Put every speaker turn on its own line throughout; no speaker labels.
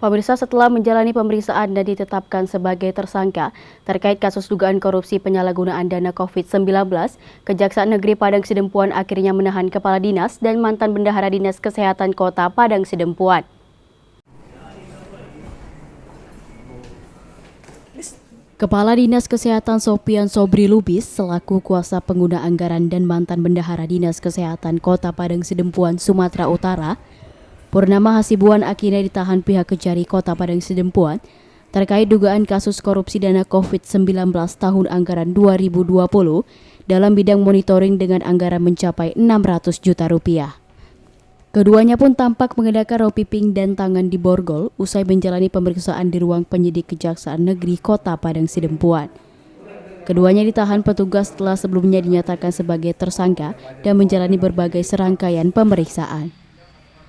Pemirsa, setelah menjalani pemeriksaan dan ditetapkan sebagai tersangka terkait kasus dugaan korupsi penyalahgunaan dana COVID-19, Kejaksaan Negeri Padang Sidempuan akhirnya menahan Kepala Dinas dan mantan Bendahara Dinas Kesehatan Kota Padang Sidempuan. Kepala Dinas Kesehatan Sopian Sobri Lubis selaku kuasa pengguna anggaran dan mantan Bendahara Dinas Kesehatan Kota Padang Sidempuan, Sumatera Utara, Purnama Hasibuan akhirnya ditahan pihak Kejari Kota Padang Sidempuan terkait dugaan kasus korupsi dana COVID-19 tahun anggaran 2020 dalam bidang monitoring dengan anggaran mencapai 600 juta rupiah. Keduanya pun tampak mengenakan rompi pink dan tangan di borgol usai menjalani pemeriksaan di ruang penyidik Kejaksaan Negeri Kota Padang Sidempuan. Keduanya ditahan petugas setelah sebelumnya dinyatakan sebagai tersangka dan menjalani berbagai serangkaian pemeriksaan.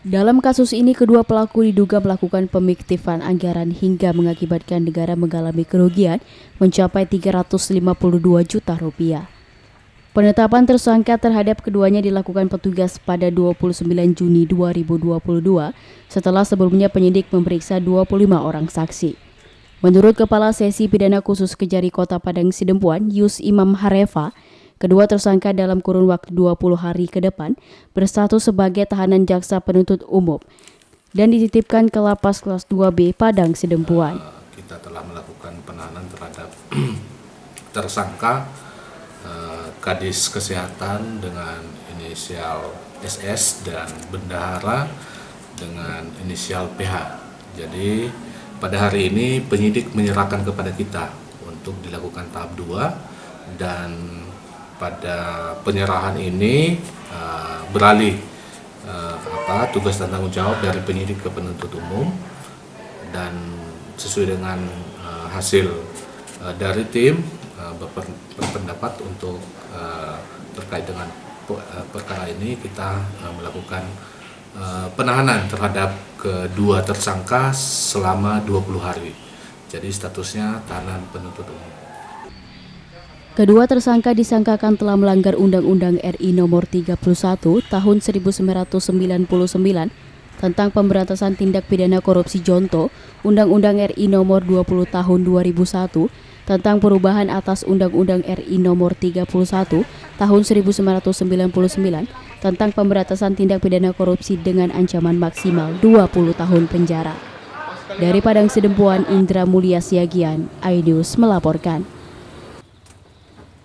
Dalam kasus ini, kedua pelaku diduga melakukan pemiktifan anggaran hingga mengakibatkan negara mengalami kerugian mencapai 352 juta rupiah. Penetapan tersangka terhadap keduanya dilakukan petugas pada 29 Juni 2022 setelah sebelumnya penyidik memeriksa 25 orang saksi. Menurut Kepala Sesi Pidana Khusus Kejari Kota Padang Sidempuan, Yus Imam Harefa, kedua tersangka dalam kurun waktu 20 hari ke depan berstatus sebagai tahanan jaksa penuntut umum dan dititipkan ke Lapas Kelas 2B Padang Sidempuan.
Kita telah melakukan penahanan terhadap tersangka Kadis Kesehatan dengan inisial SS dan Bendahara dengan inisial PH. Jadi pada hari ini penyidik menyerahkan kepada kita untuk dilakukan tahap 2 dan pada penyerahan ini beralih tugas dan tanggung jawab dari penyidik ke penuntut umum, dan sesuai dengan hasil dari tim berpendapat untuk terkait dengan perkara ini kita melakukan penahanan terhadap kedua tersangka selama 20 hari. Jadi statusnya tahanan penuntut umum.
Kedua tersangka disangkakan telah melanggar Undang-Undang RI Nomor 31 Tahun 1999 tentang pemberantasan tindak pidana korupsi contoh, Undang-Undang RI Nomor 20 Tahun 2001 tentang perubahan atas Undang-Undang RI Nomor 31 Tahun 1999 tentang pemberantasan tindak pidana korupsi dengan ancaman maksimal 20 tahun penjara. Dari Padang Sidempuan, Indra Mulia Siagian, iNews melaporkan.